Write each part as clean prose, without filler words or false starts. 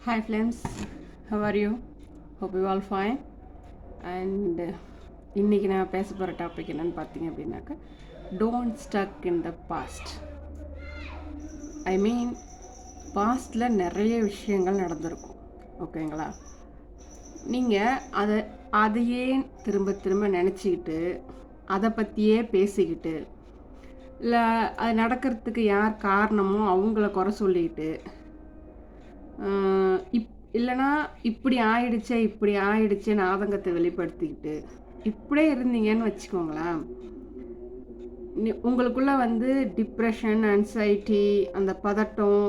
Hi friends, how are you? Hope you all fine. And இன்றைக்கி நான் பேச போகிற டாபிக் என்னென்னு பார்த்தீங்க அப்படின்னாக்கா don't stuck in the past. I mean பாஸ்டில் நிறைய விஷயங்கள் நடந்திருக்கும், ஓகேங்களா? நீங்கள் அதையே திரும்ப திரும்ப நினச்சிக்கிட்டு அதை பற்றியே பேசிக்கிட்டு இல்லை அது நடக்கிறதுக்கு யார் காரணமோ அவங்கள குறை சொல்லிக்கிட்டு இல்லைனா இப்படி ஆயிடுச்சேன்னு ஆதங்கத்தை வெளிப்படுத்திக்கிட்டு இப்படியே இருந்தீங்கன்னு வச்சுக்கோங்களேன், உங்களுக்குள்ள டிப்ரெஷன், ஆன்சைட்டி, அந்த பதட்டம்,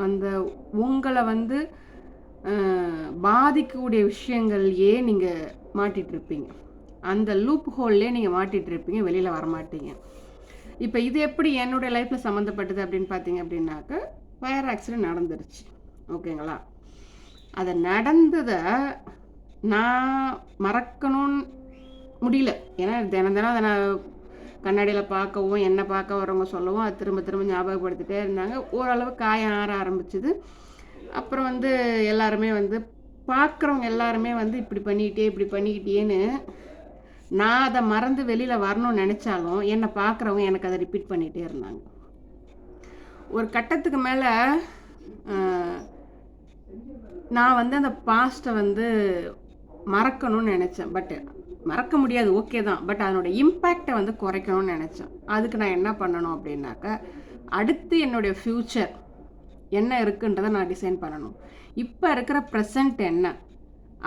அந்த உங்களை பாதிக்கக்கூடிய விஷயங்கள்லையே நீங்கள் மாட்டிகிட்ருப்பீங்க. அந்த லூப் ஹோல்லே நீங்கள் மாட்டிகிட்ருப்பீங்க, வெளியில் வரமாட்டீங்க. இப்போ இது எப்படி என்னுடைய லைஃப்பில் சம்மந்தப்பட்டது அப்படின்னு பார்த்தீங்க அப்படின்னாக்க, ஃபயர் ஆக்சிடென்ட் நடந்துருச்சு, ஓகேங்களா? அதை நடந்ததை நான் மறக்கணும்னு முடியல. ஏன்னா தினம் அதை நான் கண்ணாடியில் பார்க்கவும் என்னை பார்க்க வரவங்க சொல்லவும் அது திரும்ப திரும்ப ஞாபகப்படுத்திட்டே இருந்தாங்க. ஓரளவு காயம் ஆற ஆரம்பிச்சுது. அப்புறம் எல்லாருமே பார்க்குறவங்க எல்லாருமே இப்படி பண்ணிக்கிட்டேன்னு நான் அதை மறந்து வெளியில் வரணும்னு நினச்சாலும் என்னை பார்க்குறவங்க எனக்கு அதை ரிப்பீட் பண்ணிகிட்டே இருந்தாங்க. ஒரு கட்டத்துக்கு மேலே நான் அந்த பாஸ்ட்டை மறக்கணும்னு நினச்சேன். பட் மறக்க முடியாது, ஓகே தான். பட் அதனோட இம்பேக்டை குறைக்கணும்னு நினச்சேன். அதுக்கு நான் என்ன பண்ணணும் அப்படின்னாக்கா, அடுத்து என்னுடைய ஃப்யூச்சர் என்ன இருக்குன்றதை நான் டிசைன் பண்ணணும். இப்போ இருக்கிற ப்ரெசண்ட் என்ன,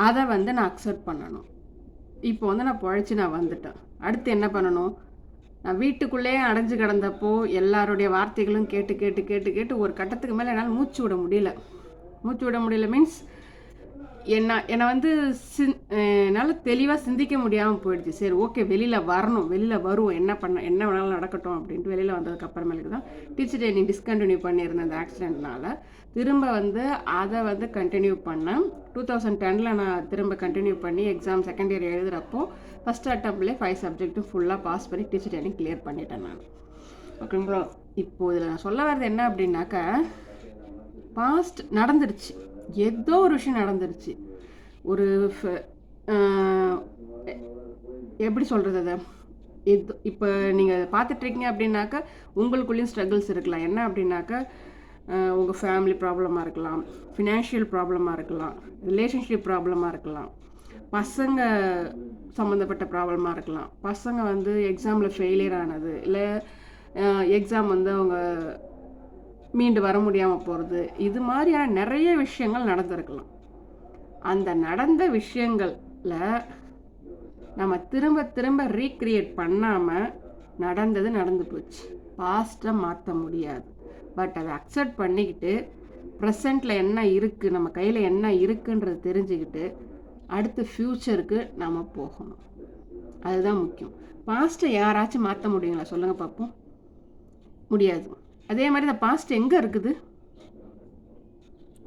அதை நான் அக்செப்ட் பண்ணணும். இப்போ நான் பொழைச்சி நான் வந்துட்டேன். அடுத்து என்ன பண்ணணும்? நான் வீட்டுக்குள்ளேயே அடைஞ்சு கிடந்தப்போ எல்லாருடைய வார்த்தைகளும் கேட்டு கேட்டு கேட்டு கேட்டு ஒரு கட்டத்துக்கு மேலே என்னால் மூச்சு விட முடியல மீன்ஸ் என்னை என்னால் தெளிவாக சிந்திக்க முடியாமல் போயிடுச்சு. சரி, ஓகே, வெளியில் வருவோம், என்ன வேணாலும் நடக்கட்டும் அப்படின்ட்டு வெளியில் வந்ததுக்கு அப்புறமேலுக்கு தான் டீச்சர் ட்ரைனிங் டிஸ்கண்டினியூ பண்ணியிருந்தேன். அந்த ஆக்சிடென்ட்னால திரும்ப அதை கண்டினியூ பண்ணேன். 2010 நான் திரும்ப கண்டினியூ பண்ணி எக்ஸாம் செகண்ட் இயர் எழுதுகிறப்போ ஃபஸ்ட் அட்டம்ப்ட்லேயே 5 சப்ஜெக்ட்டும் ஃபுல்லாக பாஸ் பண்ணி டீச்சர் ட்ரைனிங் கிளியர் பண்ணிட்டேன் நான், ஓகேங்களா? இப்போது இதில் நான் சொல்ல வர்றது என்ன அப்படின்னாக்கா, பாஸ்ட் நடந்துருச்சு, ஏதோ ஒரு விஷயம் நடந்துருச்சு. ஒரு எப்படி சொல்கிறது, அதை இப்போ நீங்கள் பார்த்துட்ருக்கீங்க அப்படின்னாக்கா உங்களுக்குள்ளேயும் ஸ்ட்ரகிள்ஸ் இருக்கலாம். என்ன அப்படின்னாக்கா, உங்கள் ஃபேமிலி ப்ராப்ளமாக இருக்கலாம், ஃபினான்ஷியல் ப்ராப்ளமாக இருக்கலாம், ரிலேஷன்ஷிப் ப்ராப்ளமாக இருக்கலாம், பசங்க சம்மந்தப்பட்ட இருக்கலாம், பசங்க எக்ஸாமில் ஃபெயிலியர் ஆனது, இல்லை எக்ஸாம் அவங்க மீண்டு வர முடியாமல் போகிறது, இது மாதிரியான நிறைய விஷயங்கள் நடந்திருக்கலாம். அந்த நடந்த விஷயங்களில் நம்ம திரும்ப திரும்ப ரீக்ரியேட் பண்ணாமல் நடந்து போச்சு. பாஸ்ட்டை மாற்ற முடியாது. பட் அதை அக்செப்ட் பண்ணிக்கிட்டு ப்ரெசண்ட்டில் என்ன இருக்குது, நம்ம கையில் என்ன இருக்குன்றது தெரிஞ்சுக்கிட்டு அடுத்து ஃப்யூச்சருக்கு நம்ம போகணும். அதுதான் முக்கியம். பாஸ்ட்டை யாராச்சும் மாற்ற முடியுங்களா? சொல்லுங்கள் பார்ப்போம். முடியாது. அதே மாதிரி இந்த பாஸ்ட் எங்கே இருக்குது?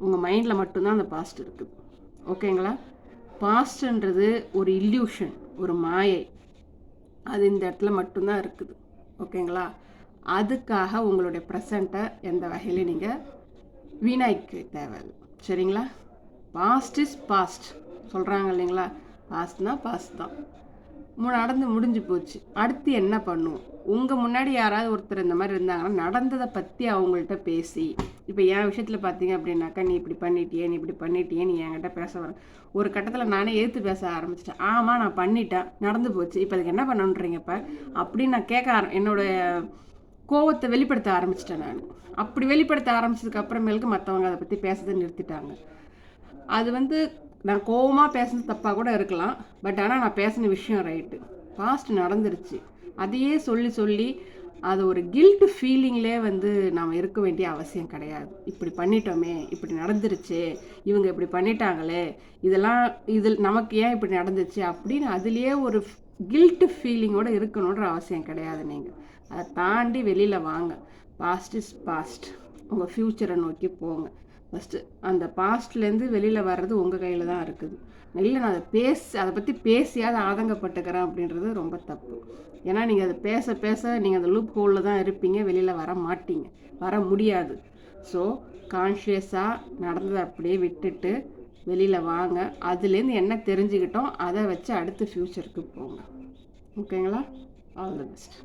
உங்கள் மைண்டில் மட்டும்தான் அந்த பாஸ்ட் இருக்குது, ஓகேங்களா? பாஸ்ட்ன்றது ஒரு இல்யூஷன், ஒரு மாயை. அது இந்த இடத்துல மட்டும்தான் இருக்குது, ஓகேங்களா? அதுக்காக உங்களுடைய ப்ரெசண்ட்டை எந்த வகையிலையும் நீங்கள் வீணாய்க்க தேவையில்லை, சரிங்களா? பாஸ்ட் இஸ் பாஸ்ட் சொல்கிறாங்க இல்லைங்களா? பாஸ்ட்னா பாஸ்ட் தான், நடந்து முடிஞ்சு போச்சு. அடுத்து என்ன பண்ணுவோம்? உங்கள் முன்னாடி யாராவது ஒருத்தர் இந்த மாதிரி இருந்தாங்கன்னா நடந்ததை பற்றி அவங்கள்ட்ட பேசி, இப்போ என் விஷயத்தில் பார்த்தீங்க அப்படின்னாக்கா, நீ இப்படி பண்ணிட்டியே நீ என்கிட்ட பேச வர ஒரு கட்டத்தில் நானே எதிர்த்து பேச ஆரம்பிச்சிட்டேன். ஆமாம், நான் பண்ணிட்டேன், நடந்து போச்சு, இப்போ அதுக்கு என்ன பண்ணணுன்றீங்க இப்போ அப்படின்னு நான் என்னோடய கோவத்தை வெளிப்படுத்த ஆரம்பிச்சிட்டேன். நான் அப்படி வெளிப்படுத்த ஆரம்பிச்சதுக்கு அப்புறமேலுக்கு மற்றவங்க அதை பற்றி பேசுறதை நிறுத்திட்டாங்க. அது நான் கோவமாக பேசுனது தப்பாக கூட இருக்கலாம். பட் ஆனால் நான் பேசின விஷயம் ரைட்டு. பாஸ்ட் நடந்துருச்சு. அதையே சொல்லி அது ஒரு கில்ட் ஃபீலிங்லேயே நாம் இருக்க வேண்டிய அவசியம் கிடையாது. இப்படி பண்ணிட்டோமே, இப்படி நடந்துருச்சு, இவங்க இப்படி பண்ணிட்டாங்களே, இதில் நமக்கு ஏன் இப்படி நடந்துச்சு அப்படின்னு அதுலேயே ஒரு கில்ட் ஃபீலிங்கோடு இருக்கணுன்ற அவசியம் கிடையாது. நீங்கள் அதை தாண்டி வெளியில் வாங்க. Past is past. உங்கள் ஃப்யூச்சரை நோக்கி போங்க. ஃபஸ்ட்டு அந்த பாஸ்ட்லேருந்து வெளியில் வர்றது உங்கள் கையில் தான் இருக்குது. இல்லை, நான் அதை பற்றி பேசியாவது ஆதங்கப்பட்டுக்கிறேன் அப்படின்றது ரொம்ப தப்பு. ஏன்னா நீங்கள் அதை பேச நீங்கள் அந்த லூப் ஹோலில் தான் இருப்பீங்க, வெளியில் வர மாட்டீங்க, வர முடியாது. ஸோ கான்ஷியஸாக நடந்ததை அப்படியே விட்டுட்டு வெளியில் வாங்க. அதுலேருந்து என்ன தெரிஞ்சுக்கிட்டோம் அதை வச்சு அடுத்து ஃப்யூச்சருக்கு போங்க. ஓகேங்களா? All the best.